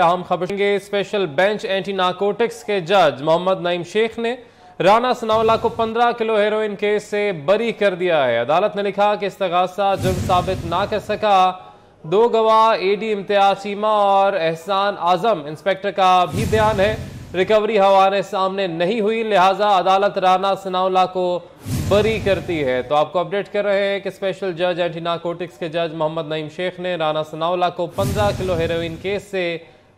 हम खबर के स्पेशल बेंच एंटी नारकोटिक्स के जज मोहम्मद नईम शेख ने राना सनाउल्लाह को 15 किलो हेरोइन केस से बरी कर दिया है। अदालत ने लिखा कि इस्तगासा जुर्म साबित ना कर सका। दो गवाह एडी इम्तियाज चीमा और एहसान आजम इंस्पेक्टर का भी बयान है। रिकवरी हवाले सामने नहीं हुई, लिहाजा अदालत राना सनाउल्लाह को बरी करती है। तो आपको अपडेट कर रहे हैं कि स्पेशल जज एंटी नारकोटिक्स के जज मोहम्मद नईम शेख ने राना सनाउल्लाह को 15 किलो हेरोइन केस से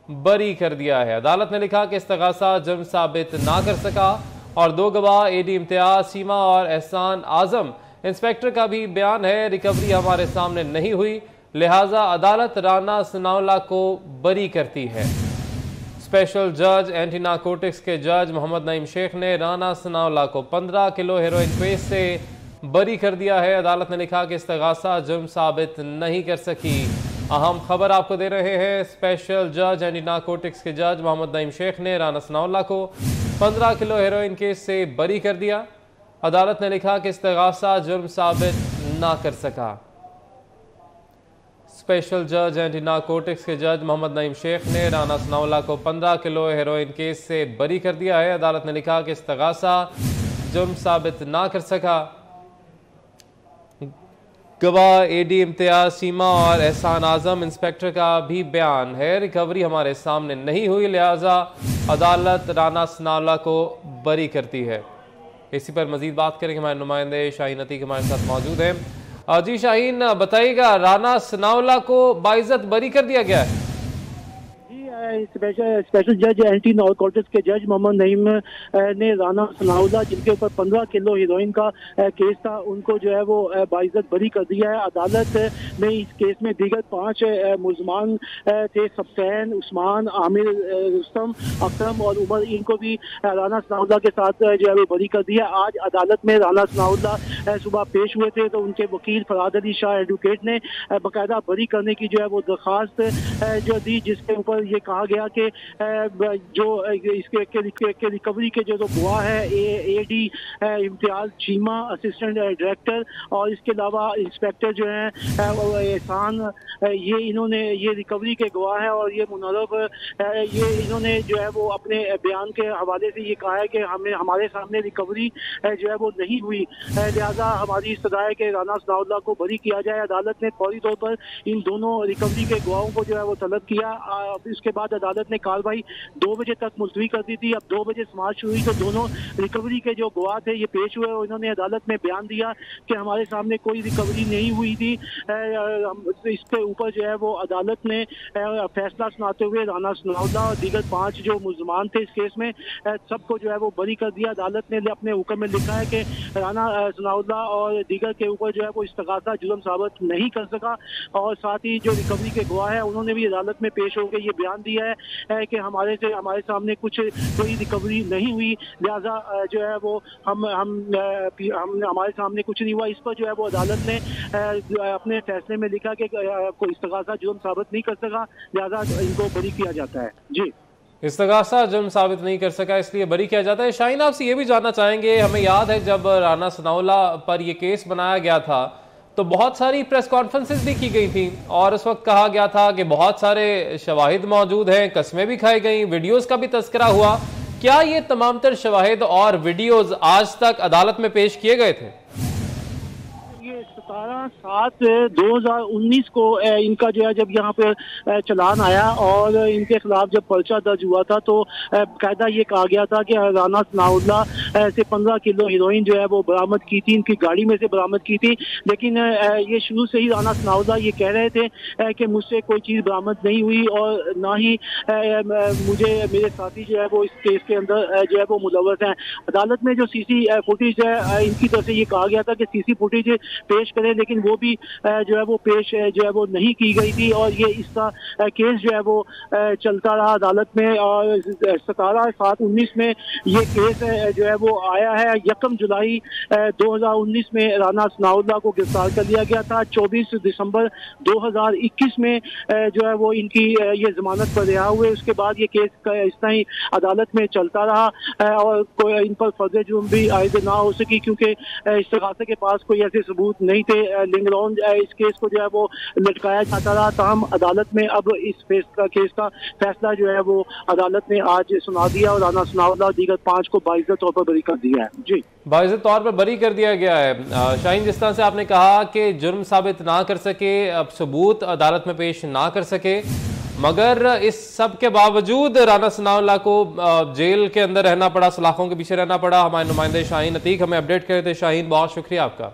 बरी कर दिया है। अदालत ने लिखा कि इस्तगासा जुर्म साबित ना कर सका और दो गवाह एडी इम्तियाज चीमा और एहसान आजम इंस्पेक्टर का भी बयान है। रिकवरी हमारे सामने नहीं हुई, लिहाजा अदालत राना सनाउल्लाह को बरी करती है। स्पेशल जज एंटी नारकोटिक्स के जज मोहम्मद नईम शेख ने राना सनाउल्लाह को 15 किलो हेरोइन केस से बरी कर दिया है। अदालत ने लिखा कि इस्तगासा जुर्म साबित नहीं कर सकी। अहम खबर आपको दे रहे हैं। स्पेशल जज एंटी नारकोटिक्स के जज मोहम्मद नईम शेख ने राना सनाउल्लाह को 15 किलो हेरोइन केस से बरी कर दिया। अदालत ने लिखा कि इस्तगासा जुर्म साबित ना कर सका। स्पेशल जज एंटी नारकोटिक्स के जज मोहम्मद नईम शेख ने राना सनाउल्लाह को 15 किलो हेरोइन केस से बरी कर दिया है। अदालत ने लिखा कि इस्तगासा जुर्म साबित ना कर सका। गवाह एडी इम्तियाज चीमा और एहसान आजम इंस्पेक्टर का भी बयान है। रिकवरी हमारे सामने नहीं हुई, लिहाजा अदालत राना सनाउल्लाह को बरी करती है। इसी पर मजीद बात करेंगे, हमारे नुमाइंदे शाहीन अतीक हमारे साथ मौजूद हैं। जी शाहीन, बताइएगा, राना सनाउल्लाह को बाइज्जत बरी कर दिया गया है? स्पेशल जज एंटी नारकोटिक्स के जज मोहम्मद नईम ने राना सनाउल्लाह, जिनके ऊपर 15 किलो हीरोइन का केस था, उनको जो है वो बाइज्जत बरी कर दिया है। अदालत ने इस केस में दीगर 5 मुलजमान थे, सफसैन, उस्मान, आमिर, रुस्तम, अकरम और उमर, इनको भी राना सनाउल्लाह के साथ जो है वो बरी कर दिया। आज अदालत में राना सनाउल्लाह सुबह पेश हुए थे, तो उनके वकील फराद अली शाह एडवोकेट ने बाकायदा बरी करने की जो है वो दरख्वास्त जो दी, जिसके ऊपर ये कहा गया कि जो इसके रिकवरी के जो गवाह है एडी इम्तियाज चीमा, असिस्टेंट डायरेक्टर, और इसके अलावा इंस्पेक्टर जो है एहसान, ये इन्होंने ये रिकवरी के गवाह है और ये मुनरब ये इन्होंने जो है वो अपने बयान के हवाले से ये कहा है कि हमारे सामने रिकवरी जो है वो नहीं हुई, लिहाजा हमारी इस्तदा है कि राना सनाउल्लाह को बरी किया जाए। अदालत ने फौरी तौर पर इन दोनों रिकवरी के गवाहों को जो है वो तलब किया। इसके बाद अदालत ने कार्रवाई 2 बजे तक मुलतवी कर दी थी। अब 2 बजे समाअत शुरू हुई तो दोनों रिकवरी के जो गवाह थे ये पेश हुए और इन्होंने अदालत में बयान दिया कि हमारे सामने कोई रिकवरी नहीं हुई थी। इसके ऊपर जो है वो अदालत ने फैसला सुनाते हुए राना सनाउल्लाह और दीगर 5 जो मुलजमान थे इस केस में सबको जो है वो बरी कर दिया। अदालत ने अपने हुक्म में लिखा है कि राना सनाउल्लाह और दीगर के ऊपर जो है वो इस्तगासा जुर्म साबित नहीं कर सका, और साथ ही जो रिकवरी के गवाह है उन्होंने भी अदालत में पेश होकर ये बयान दिया है कि हमारे सामने कुछ कोई रिकवरी नहीं हुई, लिहाजा जो है वो हम हमारे सामने कुछ नहीं हुआ। इस पर जो है वो अदालत ने अपने फैसले में लिखा कि कोई इस्तगासा जुर्म साबित नहीं कर सका, लिहाजा इनको बरी किया जाता है। जी, इस्तगासा जुर्म साबित नहीं कर सका इसलिए बरी किया जाता है। शाहीन, आपसे ये भी जानना चाहेंगे, हमें याद है जब राना सनाउल्लाह पर यह केस बनाया गया था तो बहुत सारी प्रेस कॉन्फ्रेंसेस भी की गई थी और उस वक्त कहा गया था कि बहुत सारे शवाहिद मौजूद हैं, कस्में भी खाई गई, वीडियोस का भी तस्करा हुआ। क्या ये तमाम तर शवाहिद और वीडियोस आज तक अदालत में पेश किए गए थे? 17/7/2019 को इनका जो है जब यहाँ पे चलान आया और इनके खिलाफ जब पर्चा दर्ज हुआ था तो कायदा ये कहा गया था कि राना सनाउल्लाह से 15 किलो हीरोइन जो है वो बरामद की थी, इनकी गाड़ी में से बरामद की थी। लेकिन ये शुरू से ही राना सनाउल्लाह ये कह रहे थे कि मुझसे कोई चीज़ बरामद नहीं हुई और ना ही मुझे मेरे साथी जो है वो इस केस के अंदर जो है वो मुलव्वस हैं। अदालत में जो सीसी फुटेज है इनकी तरफ से ये कहा गया था कि सीसी फुटेज पेश करें, लेकिन वो भी जो है वो पेश जो है वो नहीं की गई थी और ये इसका केस जो है वो चलता रहा अदालत में। और 17/7/19 में ये केस जो है वो आया है। 1 जुलाई 2019 में राना सनाउल्लाह को गिरफ्तार कर लिया गया था। 24 दिसंबर 2021 में जो है वो इनकी ये जमानत पर रिहा हुए। उसके बाद ये केस इस तरह ही अदालत में चलता रहा और कोई इन पर फर्ज जुर्म भी आयद ना हो सकी, क्योंकि इस्तगासा के पास कोई ऐसे सबूत नहीं वहीं पे लिंगलॉन इस केस को जो है वो लटकाया जाता रहा। ताहम अदालत में अब इस केस का फैसला जो है वो अदालत ने आज सुना दिया और राना सनाउल्लाह और दीगर 5 को बाइज्जत तौर पर बरी कर दिया है। जी, बाइज्जत तौर पर बरी कर दिया गया है। शाहीन, जिस तरह से आपने कहा कि जुर्म साबित ना कर सके, अब सबूत अदालत में पेश ना कर सके, मगर इस सब के बावजूद राना सनाउल्लाह को जेल के अंदर रहना पड़ा, सलाखों के पीछे रहना पड़ा। हमारे नुमाइंदे शाहीन अतीक हमें अपडेट कर रहे थे। शाहीन, बहुत शुक्रिया आपका।